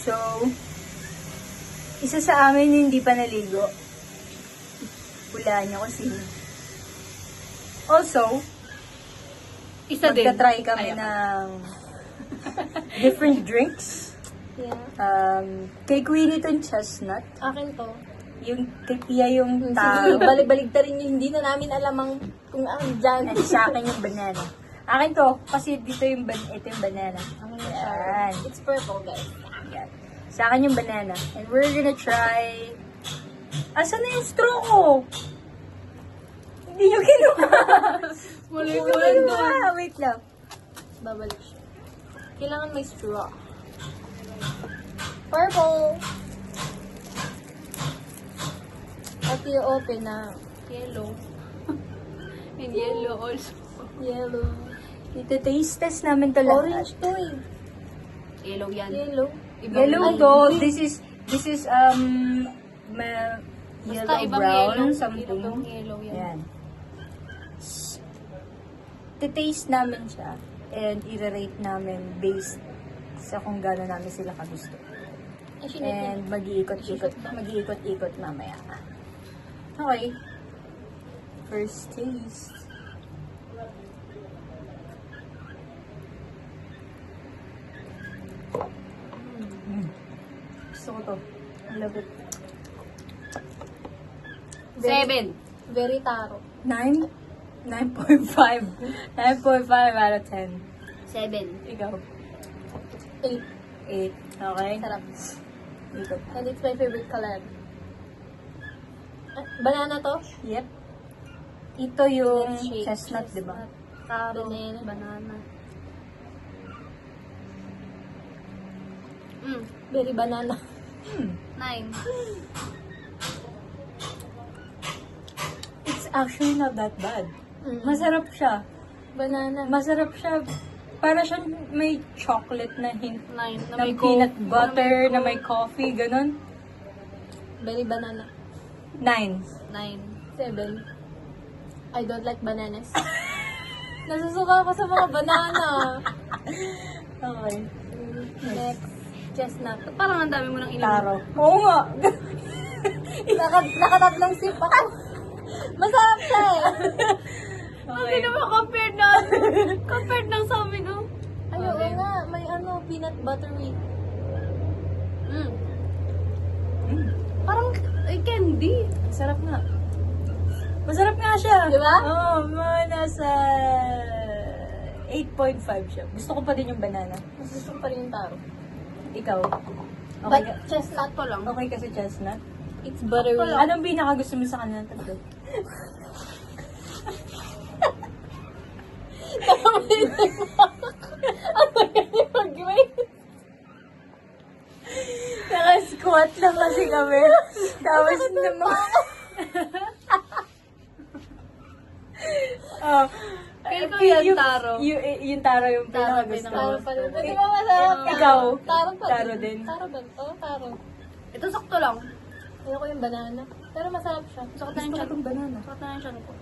So, isa sa amin yung hindi pa naligo. Hulaan niyo kung sino. Also, Isa din. magta-try kami ng different drinks. Yeah. Kay Queenie itong chestnut. Akin to. Yung kay Pia yung Sige, taro. balik-balik ta rin yung hindi na namin alam ang kung ano dyan. And sa akin yung banana. Akin to, kasi dito yung ito yung banana. Akin yung Yan. It's purple, guys. Yan. Sa akin yung banana. And we're gonna try... Asan na yung straw ko? Hindi nyo kinuha. Muli Hindi ko nyo lang kinuha. Wait lang. Babalik siya. Kailangan may straw. Purple! At you open na Yellow. And yellow also. yellow. Ito taste test namin to lahat. Orange to eh. Yellow yan. Yellow. Yellow Ay, to. green. This is Basta yellow ibang brown yellow. something. Ibang yellow yan. Yan. Titaste namin siya and i-rate namin based sa kung gano'n namin sila kagusto. And mag-iikot-ikot mamaya. Okay. First taste. Gusto ko to. I love it. 7. Very taro. 9? 9.5. 9.5 out of 10. 7. Ikaw. 8. 8. Okay? Sarap. Ikot. And it's my favorite color. Banana to? Yep. Ito yung Let's shake. chestnut, di ba? Taro. Banana. Very banana. 9. It's actually not that bad. Mm. Masarap siya. Banana. Masarap siya. Para siyang may chocolate na hint 9. ng peanut butter, na may coffee, ganun. Very banana. 9. 9. 7. I don't like bananas. Nasusuka ako sa mga banana. Okay. Next. Chestnut. Parang ang dami mo nang inom. Taro. Oo nga. Nakatatlong sip ako. Masarap siya eh. Hindi naman compared ng sa amin, oh. Ayun Okay. nga, may peanut buttery. Parang candy. Masarap nga. Masarap nga siya. Di ba? Oo, mga nasa 8.5 siya. Gusto ko pa din yung banana. Mas gusto ko pa rin yung taro. Ikaw. Okay, But chestnut to lang. okay kasi chestnut. it's buttery. Anong pinaka gusto mo sa kanya? Tatlo. Ano yan yung mag-wait? Naka-squat lang kasi kami. Tapos naman. Oh. Feel ko yan, taro. Yung taro yung pinaka gusto Taro mo. pa rin. Di ba masarap? Ikaw. Taro pa Taro din. Taro ba? Oo, taro. Ito sakto lang. Ayoko yung banana. Pero masarap siya. Sakto na yung Gusto ko chan. itong banana. Sakto na yung chan ko.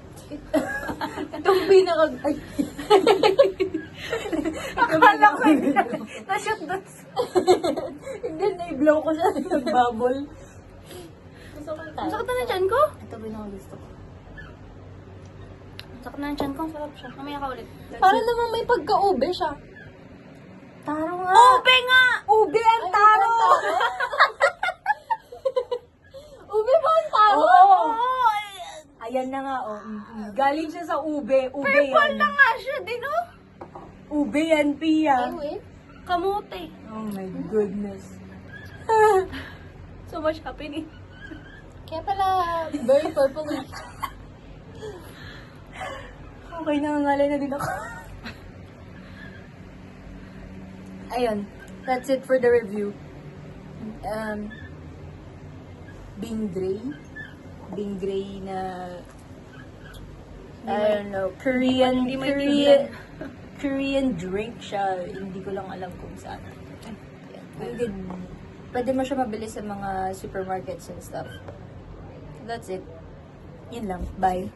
Itong pinaka... Ay. Akala ko na-shot doon. Hindi, na-blow ko siya ng bubble. Gusto ko yung Ang taro. sakto na yung chan ko. Ito pinaka gusto ko. Sakto na yung chan ko. Sarap siya. Mamaya ka ulit. Para namang may pagka-ube siya. Taro nga. Ube nga! Ube ang taro! Ube ba ang taro? Oo. Ayan na nga, oh. Galing siya sa ube. Ube Purple yan. na nga siya din, oh. Ube yan, Pia. Anyway. Kamote. Oh my goodness. So much happening. Kaya pala, very purple. Okay, nangangalay na din ako. Ayun. That's it for the review. Bing Gray na I don't know, Hindi Korean drink siya. Hindi ko lang alam kung saan. Pwede mo siya mabili sa mga supermarkets and stuff. That's it. Yun lang. Bye.